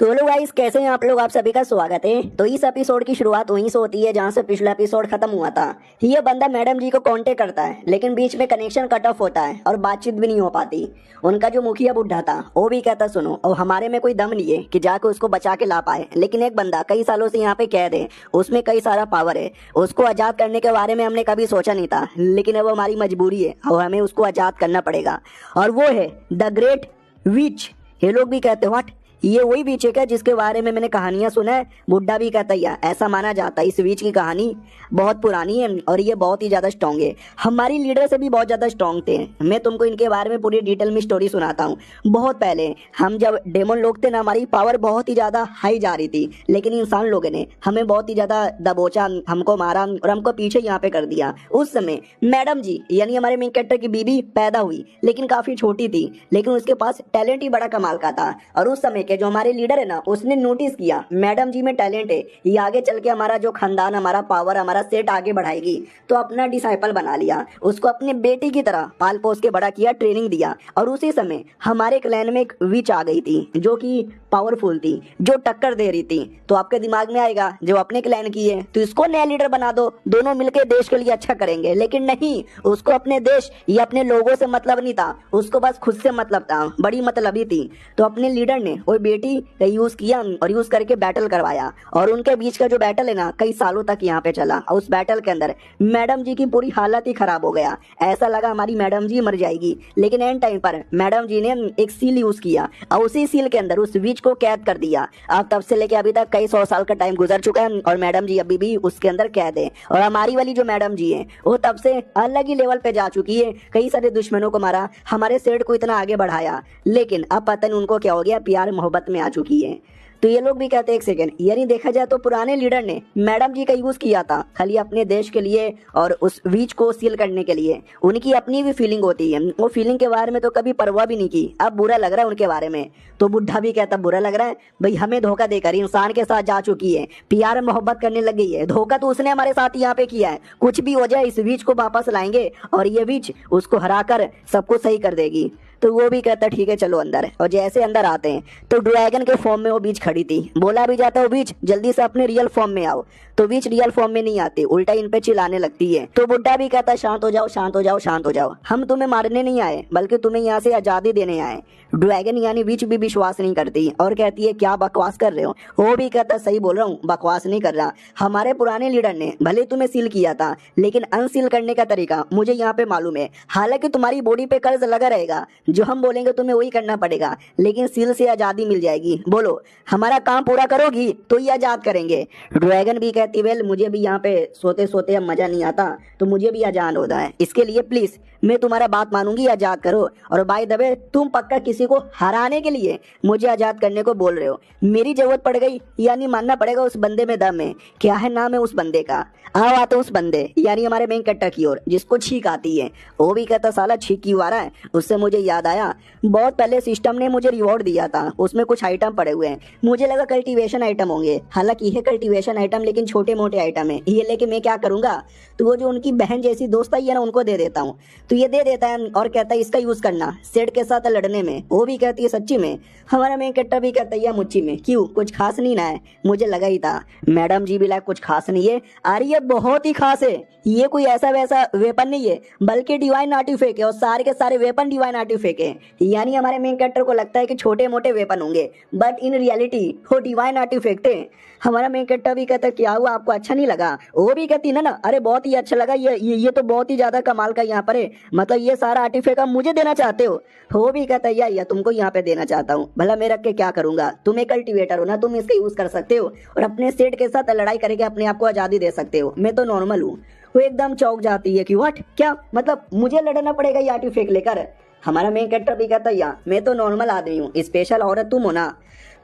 तो hello guys, कैसे हैं आप लोग। आप सभी का स्वागत है। तो इस एपिसोड की शुरुआत वहीं से होती है जहां से पिछला एपिसोड खत्म हुआ था। ये बंदा मैडम जी को कांटेक्ट करता है, लेकिन बीच में कनेक्शन कट ऑफ होता है और बातचीत भी नहीं हो पाती। उनका जो मुखिया बुढ़ा था वो भी कहता, सुनो और हमारे में कोई दम नहीं है कि जाके उसको बचा के ला पाए, लेकिन एक बंदा कई सालों से यहाँ पे कैद है, उसमें कई सारा पावर है, उसको आजाद करने के बारे में हमने कभी सोचा नहीं था, लेकिन अब हमारी मजबूरी है और हमें उसको आजाद करना पड़ेगा। और वो है द ग्रेट विच। ये लोग भी कहते हैं व्हाट, ये वही बीच है क्या जिसके बारे में मैंने कहानियां सुना है। बुड्ढा भी कहता है ऐसा माना जाता है इस बीच की कहानी बहुत पुरानी है और ये बहुत ही ज्यादा स्ट्रांग है, हमारी लीडर से भी बहुत ज्यादा स्ट्रांग थे। मैं तुमको इनके बारे में पूरी डिटेल में स्टोरी सुनाता हूँ। बहुत पहले हम जब डेमन लोग थे ना, हमारी पावर बहुत ही ज्यादा हाई जा रही थी, लेकिन इंसान लोगों ने हमें बहुत ही ज्यादा दबोचा, हमको मारा और हमको पीछे यहाँ पे कर दिया। उस समय मैडम जी यानी हमारे मेन कैरेक्टर की बीबी पैदा हुई, लेकिन काफी छोटी थी, लेकिन उसके पास टैलेंट ही बड़ा कमाल का था। और उस समय जो हमारे लीडर है ना, उसने नोटिस किया मैडम जी में टैलेंट है, ये आगे चल के हमारा जो खानदान, हमारा पावर, हमारा सेट आगे बढ़ाएगी, तो अपना डिसाइपल बना लिया, उसको अपने बेटी की तरह पाल पोस के बड़ा किया, ट्रेनिंग दिया। और उसी समय हमारे क्लैन में एक विच आ गई थी जो कि पावरफुल थी, जो टक्कर दे रही थी। तो आपके दिमाग में आएगा जो अपने क्लैन की है तो इसको नया लीडर बना दो, दोनों मिलकर देश के लिए अच्छा करेंगे। लेकिन नहीं, उसको अपने देश या अपने लोगों से मतलब नहीं था, उसको बस खुद से मतलब था, बड़ी मतलबी थी। तो अपने लीडर ने वो बेटी का यूज किया और यूज करके बैटल करवाया, और उनके बीच का जो बैटल है ना, कई सालों तक यहाँ पे चला। और उस बैटल के अंदर मैडम जी की पूरी हालत ही खराब हो गया, ऐसा लगा हमारी मैडम जी मर जाएगी। लेकिन एंड टाइम पर मैडम जी ने एक सील यूज किया और उसी सील के अंदर उस विच को कैद कर दिया। अब तब से लेके अभी तक कई 100 साल का टाइम गुजर चुका है और मैडम जी अभी भी उसके अंदर कैद है। और हमारी वाली जो मैडम जी है वो तब से अलग ही लेवल पे जा चुकी है, कई सारे दुश्मनों को मारा, हमारे सेट को इतना आगे बढ़ाया, लेकिन अब पता नहीं उनको क्या हो गया, प्यार मोहब्बत में आ चुकी है। तो ये लोग भी कहते हैं एक सेकंड, यानी देखा जाए तो पुराने लीडर ने मैडम जी का यूज किया था खाली अपने देश के लिए और उस बीच को सील करने के लिए। उनकी अपनी भी फीलिंग होती है, वो फीलिंग के बारे में तो कभी परवाह भी नहीं की। अब बुरा लग रहा है उनके बारे में। तो बुढ़ा भी कहता बुरा लग रहा है भाई, हमें धोखा देकर इंसान के साथ जा चुकी है, प्यार मोहब्बत करने लग गई है। धोखा तो उसने हमारे साथ यहाँ पे किया है, कुछ भी हो जाए इस बीच को वापस लाएंगे और ये बीच उसको हराकर सबको सही कर देगी। तो वो भी कहता ठीक है चलो अंदर। और जैसे अंदर आते हैं तो ड्रैगन के फॉर्म में वो बीच खड़ी थी। बोला भी जाता है वो बीच जल्दी से अपने रियल फॉर्म में आओ, तो बीच रियल फॉर्म में नहीं आती, उल्टा इन पे चिल्लाने लगती है। तो बुड्ढा भी कहता शांत हो जाओ, शांत हो जाओ, शांत हो जाओ, हम तुम्हें मारने नहीं आए बल्कि तुम्हें यहाँ से आजादी देने आए। ड्रैगन यानी बीच भी विश्वास नहीं करती और कहती है क्या बकवास कर रहे हो। वो भी कहता सही बोल रहा हूँ, बकवास नहीं कर रहा, हमारे पुराने लीडर ने भले तुम्हें सील किया था, लेकिन अनसील करने का तरीका मुझे यहाँ पे मालूम है। हालांकि तुम्हारी बॉडी पे कर्ज लगा रहेगा, जो हम बोलेंगे तुम्हें वही करना पड़ेगा, लेकिन सील से आजादी मिल जाएगी। बोलो हमारा काम पूरा करोगी तो ये आजाद करेंगे। ड्रैगन भी कहती वेल मुझे भी यहाँ पे सोते सोते अब मजा नहीं आता, तो मुझे भी आजाद होता है, इसके लिए प्लीज मैं तुम्हारा बात मानूंगी, आजाद करो। और बाय द वे तुम पक्का किसी को हराने के लिए मुझे आजाद करने को बोल रहे हो, मेरी जरूरत पड़ गई यानी मानना पड़ेगा उस बंदे में दम है। क्या है नाम है उस बंदे का, आओ आते उस बंदे यानी हमारे मेन कैरेक्टर की ओर जिसको छींक आती है। वो भी कहता साला छींक क्यों आ रहा है। उससे मुझे याद आया बहुत पहले सिस्टम ने मुझे रिवॉर्ड दिया था, उसमें कुछ आइटम पड़े हुए हैं, मुझे लगा कल्टीवेशन आइटम होंगे, हालांकि ये कल्टीवेशन आइटम लेकिन छोटे मोटे आइटम है, ये लेके मैं क्या करूंगा। तो वो जो उनकी बहन जैसी दोस्त आई है ना, उनको दे देता हूँ। तो ये दे देता है और कहता है इसका यूज करना सेट के साथ लड़ने में। वो भी कहती है सच्ची में। हमारा मेन कैरेक्टर भी कहता है मुच्ची में क्यों, कुछ खास नहीं ना है, मुझे लगा ही था। मैडम जी भी लाइक कुछ खास नहीं है, अरे ये बहुत ही खास है, ये कोई ऐसा वैसा वेपन नहीं है बल्कि डिवाइन आर्टिफैक्ट है, और सारे के सारे वेपन डिवाइन आर्टिफैक्ट है। यानी हमारे मेन कैरेक्टर को लगता है कि छोटे मोटे वेपन होंगे, बट इन रियलिटी वो डिवाइन आर्टिफैक्ट है। हमारा मेन कैरेक्टर भी कहता है क्या हुआ आपको अच्छा नहीं लगा। वो भी कहती ना अरे बहुत ही अच्छा लगा, ये तो बहुत ही ज्यादा कमाल का यहाँ पर है, मतलब ये सारा आर्टिफैक्ट आप मुझे देना चाहते हो। वो भी कहता है या तुमको यहाँ पे देना चाहता हूँ, भला मैं रख के क्या करूंगा, तुम एक कल्टीवेटर हो ना, तुम इसका यूज कर सकते हो और अपने सेट के साथ लड़ाई करके अपने आप को आजादी दे सकते हो, मैं तो नॉर्मल हूँ। वो एकदम चौंक जाती है कि व्हाट, क्या मतलब मुझे लड़ना पड़ेगा ये आर्टिफैक्ट लेकर। हमारा मेन कैरेक्टर भी कहता है मैं तो नॉर्मल आदमी हूँ, स्पेशल औरत तुम हो ना।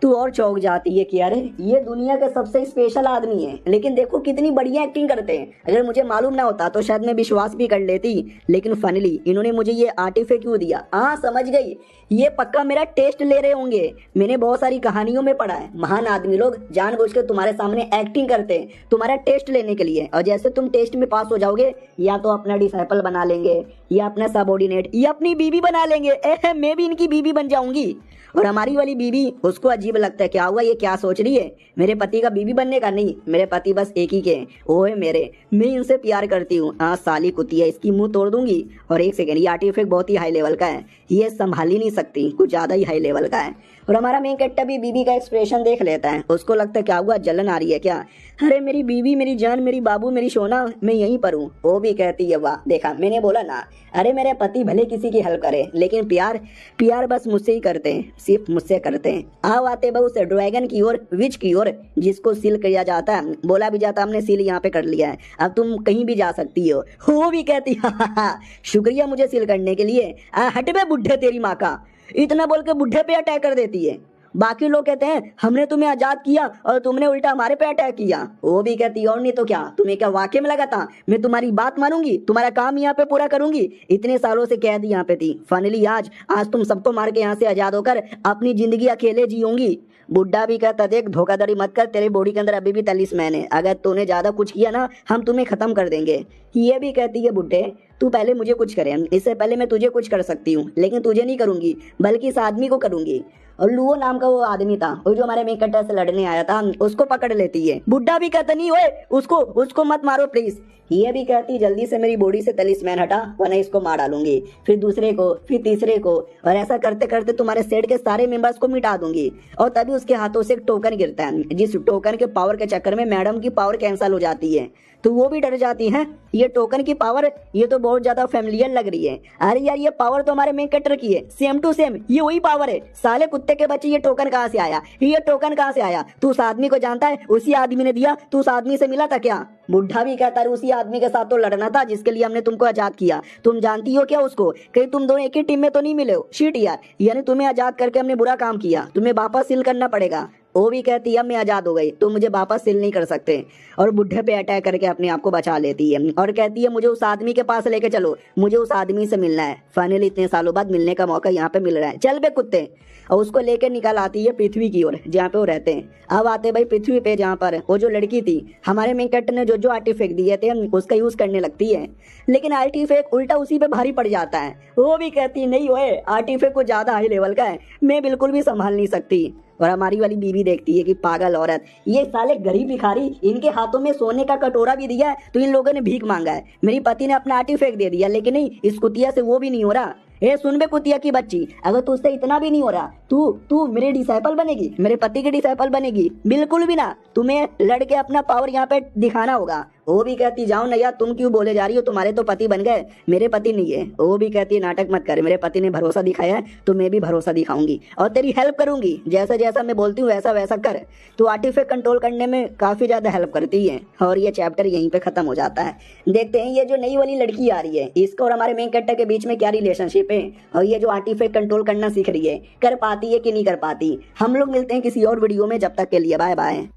तू और चौंक जाती है कि अरे ये दुनिया के सबसे स्पेशल आदमी है, लेकिन देखो कितनी बढ़िया एक्टिंग करते हैं। अगर मुझे मालूम ना होता तो शायद मैं विश्वास भी कर लेती, लेकिन फाइनली इन्होंने मुझे ये आर्टिफैक्ट क्यों दिया। हाँ समझ गई, ये पक्का मेरा टेस्ट ले रहे होंगे। मैंने बहुत सारी कहानियों में पढ़ा है, महान आदमी लोग जानबूझ के तुम्हारे सामने एक्टिंग करते हैं तुम्हारा टेस्ट लेने के लिए, और जैसे तुम टेस्ट में पास हो जाओगे या तो अपना डिसाइपल बना लेंगे ये अपना सबॉर्डिनेट, ये अपनी बीवी बना लेंगे, मैं भी इनकी बीवी बन जाऊंगी। और हमारी वाली बीवी, उसको अजीब लगता है, क्या हुआ, ये क्या सोच रही है, मेरे पति का बीवी बनने का? नहीं, मेरे पति बस एक ही के हैं, वो है मेरे, मैं इनसे प्यार करती हूँ। हाँ साली कुतिया, इसकी मुंह तोड़ दूंगी। और एक सेकंड, ये आर्टिफैक्ट बहुत ही हाई लेवल का है, ये संभाल ही नहीं सकती, कुछ ज्यादा ही हाई लेवल का है। और हमारा मेन कैरेक्टर भी बीवी का एक्सप्रेशन देख लेता है, उसको लगता है क्या हुआ, जलन आ रही है क्या? अरे मेरी बीवी, मेरी जान, मेरी बाबू, मेरी सोना, मैं यहीं पर हूँ। वो भी कहती है वाह, देखा मैंने बोला ना, अरे मेरे पति भले किसी की हेल्प करे, लेकिन प्यार प्यार बस मुझसे ही करते हैं, सिर्फ मुझसे करते हैं। आओ आते बहु से ड्रैगन की ओर, विच की ओर, जिसको सील किया जाता है, बोला भी जाता, हमने सील यहाँ पे कर लिया है, अब तुम कहीं भी जा सकती हो। वो भी कहती शुक्रिया मुझे सील करने के लिए, हट बे बुढ़े तेरी माँ का, इतना बोल के बुढ़े पे अटैक कर देती है। बाकी लोग कहते हैं हमने तुम्हें आजाद किया और तुमने उल्टा हमारे पे अटैक किया। वो भी कहती है और नहीं तो क्या, तुम्हें क्या वाकई में लगा था मैं तुम्हारी बात मानूंगी, तुम्हारा काम यहाँ पे पूरा करूंगी? इतने सालों से कैद यहाँ पे थी, फाइनली आज आज तुम सबको मार के यहाँ से आजाद होकर अपनी जिंदगी अकेले जीऊंगी। बुड्ढा भी कहता, देख धोखाधड़ी मत कर, तेरी बॉडी के अंदर अभी भी 43 मैन है, अगर तूने ज्यादा कुछ किया ना हम तुम्हें खत्म कर देंगे। ये भी कहती है बुड्ढे, तू पहले मुझे कुछ करे, इससे पहले मैं तुझे कुछ कर सकती हूँ, लेकिन तुझे नहीं करूंगी बल्कि इस आदमी को करूंगी। और लुओ नाम का वो आदमी था, वो जो हमारे मेन कैरेक्टर से लड़ने आया था, उसको पकड़ लेती है। बुड्ढा भी कहता, नहीं ओए उसको मत मारो प्लीज। ये भी कहती, जल्दी से मेरी बॉडी से 43 मैन हटा, वरना इसको मार डालूंगी, फिर दूसरे को, फिर तीसरे को, और ऐसा करते करते तुम्हारे सेट के सारे मेंबर्स को मिटा दूंगी। और तभी उसके हाथों से एक टोकन गिरता है, जिस टोकन के पावर के चक्कर में मैडम की पावर कैंसिल हो जाती है, तो वो भी डर जाती है। ये टोकन की पावर, ये तो बहुत ज्यादा फेमिलियर लग रही है। अरे यार ये पावर तो हमारे मेन कैरेक्टर की है, सेम टू सेम ये वही पावर है। साले कुत्ते के बच्चे, ये टोकन कहाँ से आया, ये टोकन कहाँ से आया? तू उस आदमी को जानता है, उसी आदमी ने दिया, तू उस आदमी से मिला था क्या? बुढ़ा भी कहता है, उसी आदमी के साथ तो लड़ना था जिसके लिए हमने तुमको आजाद किया, तुम जानती हो क्या उसको? कहीं तुम दोनों एक ही टीम में तो नहीं मिले हो? शीट यार, यानी तुम्हें आजाद करके हमने बुरा काम किया, तुम्हें वापस सील करना पड़ेगा। वो भी कहती है, मैं आजाद हो गई, तुम मुझे वापस सील नहीं कर सकते। और बुढ़े पे अटैक करके अपने आप को बचा लेती है और कहती है, मुझे उस आदमी के पास लेके चलो, मुझे उस आदमी से मिलना है। फाइनली इतने सालों बाद मिलने का मौका यहाँ पे मिल रहा है, चल बे कुत्ते। और उसको लेकर निकल आती है पृथ्वी की ओर, जहाँ पे वो रहते हैं। अब आते भाई पृथ्वी पे, जहाँ पर वो जो लड़की थी, हमारे मेन कैरेक्टर ने जो आर्टिफैक्ट दिए थे उसका यूज करने लगती है, लेकिन आर्टिफैक्ट उल्टा उसी पे भारी पड़ जाता है। वो भी कहती, नहीं ओए, आर्टिफैक्ट को ज्यादा हाई लेवल का है, मैं बिल्कुल भी संभाल नहीं सकती। और हमारी वाली बीवी देखती है कि पागल औरत, ये साले गरीब भिखारी, इनके हाथों में सोने का कटोरा भी दिया है तो इन लोगों ने भीख मांगा है। मेरी पति ने अपना आर्टिफैक्ट दे दिया, लेकिन नहीं, इस कुतिया से वो भी नहीं हो रहा। ए सुन बे कुतिया की बच्ची, अगर तुझसे इतना भी नहीं हो रहा, तू मेरे डिसाइपल बनेगी, मेरे पति के डिसाइपल बनेगी? बिल्कुल भी ना, तुम्हें लड़के अपना पावर यहाँ पे दिखाना होगा। वो भी कहती, जाओ ना यार, तुम क्यों बोले जा रही हो, तुम्हारे तो पति बन गए, मेरे पति नहीं है। वो भी कहती है, नाटक मत कर, मेरे पति ने भरोसा दिखाया है तो मैं भी भरोसा दिखाऊंगी और तेरी हेल्प करूंगी, जैसा जैसा मैं बोलती हूँ वैसा वैसा कर। तो आर्टिफैक्ट कंट्रोल करने में काफी ज्यादा हेल्प करती है। और ये चैप्टर यहीं पे खत्म हो जाता है। देखते हैं ये जो नई वाली लड़की आ रही है, इसको और हमारे मेन कैरेक्टर के बीच में क्या रिलेशनशिप है, और ये जो आर्टिफैक्ट कंट्रोल करना सीख रही है, कर पाती है कि नहीं कर पाती। हम लोग मिलते हैं किसी और वीडियो में, जब तक के लिए बाय बाय।